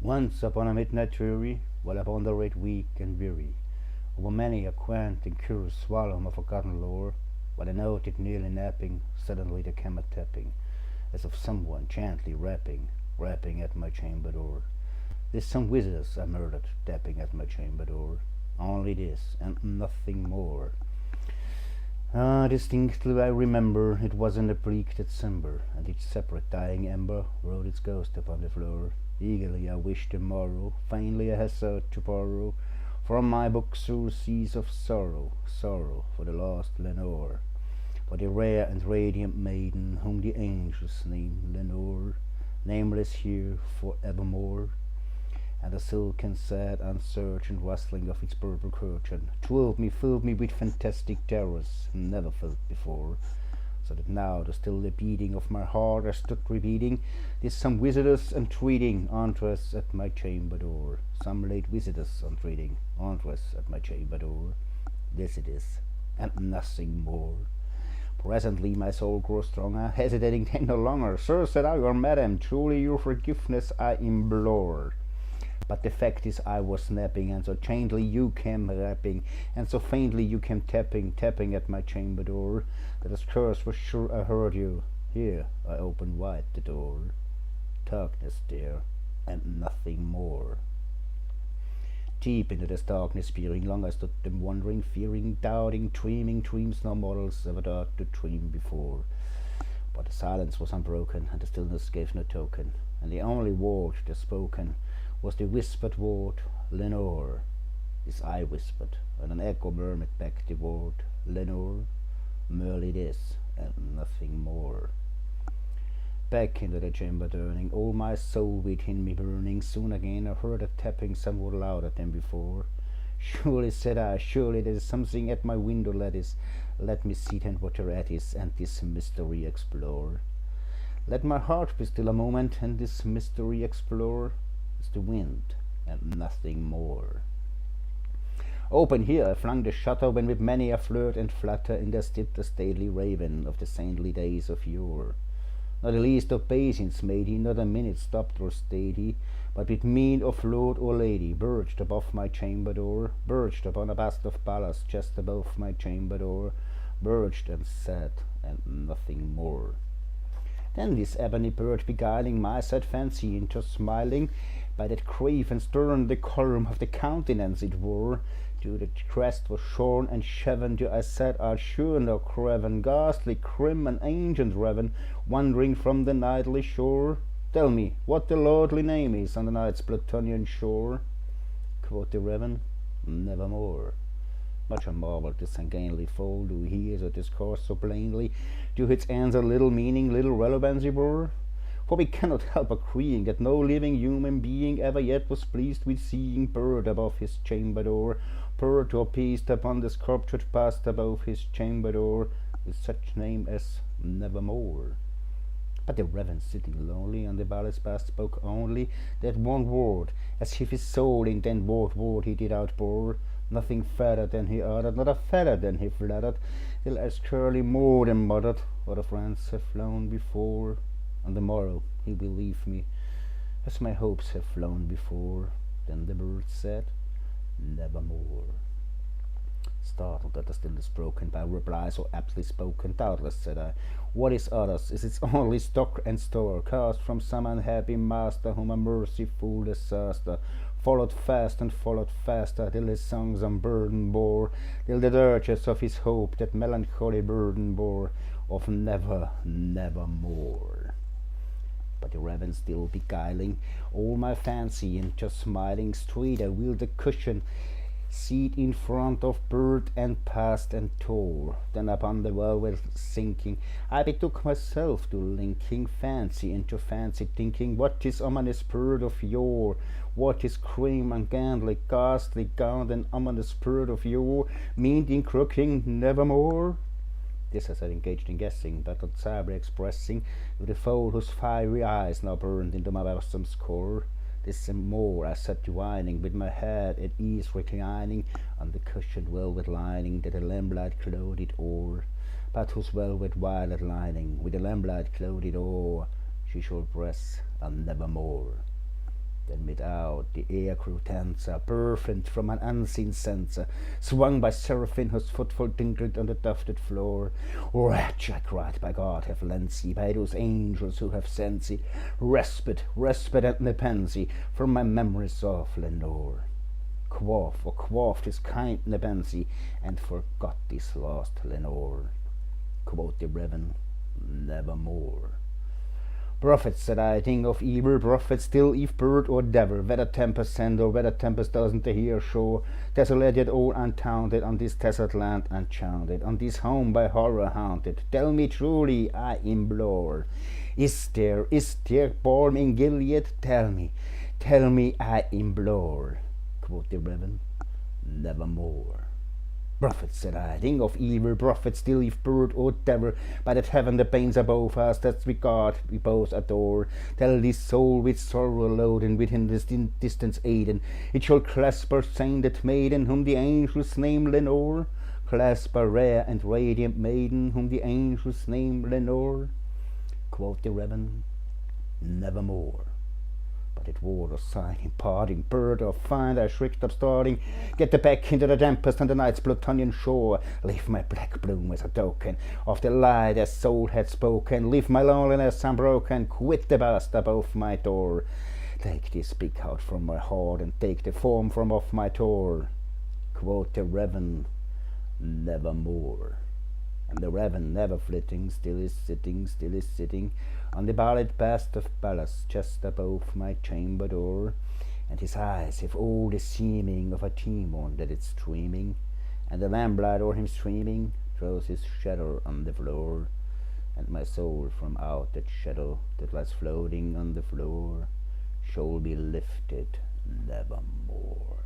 Once upon a midnight dreary, while upon the red weak and weary, over many a quaint and curious swallow of forgotten lore, while I noted nearly napping, suddenly there came a tapping, as of someone gently rapping at my chamber door. "'Tis some visitors," I murmured, tapping at my chamber door. "Only this, and nothing more." Distinctly I remember it was in the bleak December, and each separate dying ember wrote its ghost upon the floor. Eagerly I wished tomorrow, vainly I had sought to borrow from my book surcease of sorrow, sorrow for the lost Lenore, for the rare and radiant maiden whom the angels name Lenore, nameless here for evermore. And the silken, sad, uncertain rustling of its purple curtain filled me with fantastic terrors never felt before, so that now the still the beating of my heart I stood repeating, "'Tis some visitors entreating entrance at my chamber door, some late visitors entreating entrance at my chamber door. This it is, and nothing more." Presently my soul grew stronger, hesitating then no longer. "Sir," said I, "or madam, truly your forgiveness I implore. But the fact is I was napping, and so gently you came rapping, and so faintly you came tapping at my chamber door, that as curse was sure I heard you. Here I opened wide the door. Darkness there, and nothing more." Deep into this darkness peering, long I stood them wondering, fearing, doubting, dreaming dreams no mortals ever dared to dream before. But the silence was unbroken, and the stillness gave no token, and the only word that's spoken was the whispered word, "Lenore." This I whispered, and an echo murmured back the word, "Lenore." Merely this, and nothing more. Back into the chamber turning, all my soul within me burning, soon again I heard a tapping somewhat louder than before. "Surely," said I, "surely there is something at my window lattice. Let me sit and what thereat is, and this mystery explore. Let my heart be still a moment, and this mystery explore." It's the wind, and nothing more. Open here I flung the shutter, when with many a flirt and flutter in there stood the stately raven of the saintly days of yore. Not the least obeisance made he, not a minute stopped or stayed he, but with mien of lord or lady perched above my chamber door, perched upon a bust of Pallas just above my chamber door, perched and sat, and nothing more. Then this ebony bird beguiling my sad fancy into smiling, by that grave and stern decorum of the countenance it wore, to the crest was shorn and shaven, to I said I'll sure no craven, ghastly, grim, and ancient raven, wandering from the nightly shore. "Tell me what the lordly name is on the night's Plutonian shore." Quoth the raven, "Nevermore." Much I marvelled this ungainly fowl to hear so discourse so plainly, to its answer little meaning, little relevancy bore. For we cannot help agreeing that no living human being ever yet was pleased with seeing bird above his chamber door, bird or beast upon the sculptured bust above his chamber door, with such name as Nevermore. But the raven sitting lonely on the ballast bust spoke only that one word, as if his soul in that word he did outpour. Nothing further than he uttered, not a feather than he fluttered, till as curly more than muttered, "Other friends have flown before." On the morrow he will leave me, as my hopes have flown before. Then the bird said, "Nevermore." Startled at the stillness broken by a reply so aptly spoken, "Doubtless," said I, "what is others is its only stock and store, cast from some unhappy master, whom a merciful disaster followed fast and followed faster, till his songs unburdened bore, till the dirges of his hope that melancholy burden bore, of never, nevermore." But the raven still beguiling all my fancy into smiling, straight I wheeled the cushion seat in front of bird, and passed and tore. Then upon the velvet sinking, I betook myself to linking fancy into fancy, thinking what this ominous bird of yore, what his grim, ungainly, ghastly, gaunt, and ominous bird of yore meaned in croaking "Nevermore." This as I engaged in guessing, but not sadly expressing, with the fowl whose fiery eyes now burned into my bosom's core. This and more I sat divining, with my head at ease reclining on the cushioned velvet lining that the lamplight clothed o'er, but whose velvet violet lining with the lamplight clothed o'er she shall press, and nevermore. Then without the air-crew dancer, perfect from an unseen censer, swung by seraphim whose footfall tinkled on the tufted floor. Wretch, I cried, by God, have lent thee, by those angels who have sent thee, respite, respite and nepency from my memories of Lenore. Quaffed his kind nepency, and forgot this lost Lenore. Quoth the Reverend, nevermore. Prophet, said I, think of evil, prophet still, if bird or devil, whether tempest send or whether tempest doesn't hear shore, desolate yet all untaunted, on this desert land enchanted, on this home by horror haunted. Tell me truly, I implore, is there balm in Gilead? Tell me, I implore. Quoth the Reverend, nevermore. Prophet, said I, think of evil, prophet still, if bird or devil, by that heaven the pains above us, that we God we both adore. Tell this soul with sorrow loaden, within this distance aiden, it shall clasp her sainted maiden, whom the angels name Lenore. Clasp a rare and radiant maiden, whom the angels name Lenore. Quoth the Reverend, nevermore. But it wore a sign in parting, bird or find, I shrieked up starting, get the back into the tempest on the night's Plutonian shore, leave my black bloom as a token of the lie that soul had spoken, leave my loneliness unbroken, quit the bust above my door, take this speak out from my heart, and take the form from off my tour. Quoth the Reverend, nevermore. And the Reverend, never flitting, still is sitting on the ballad bast of ballast just above my chamber door, and his eyes have all the seeming of a demon that it's dreaming, and the lamplight o'er him streaming throws his shadow on the floor, and my soul from out that shadow that lies floating on the floor shall be lifted nevermore.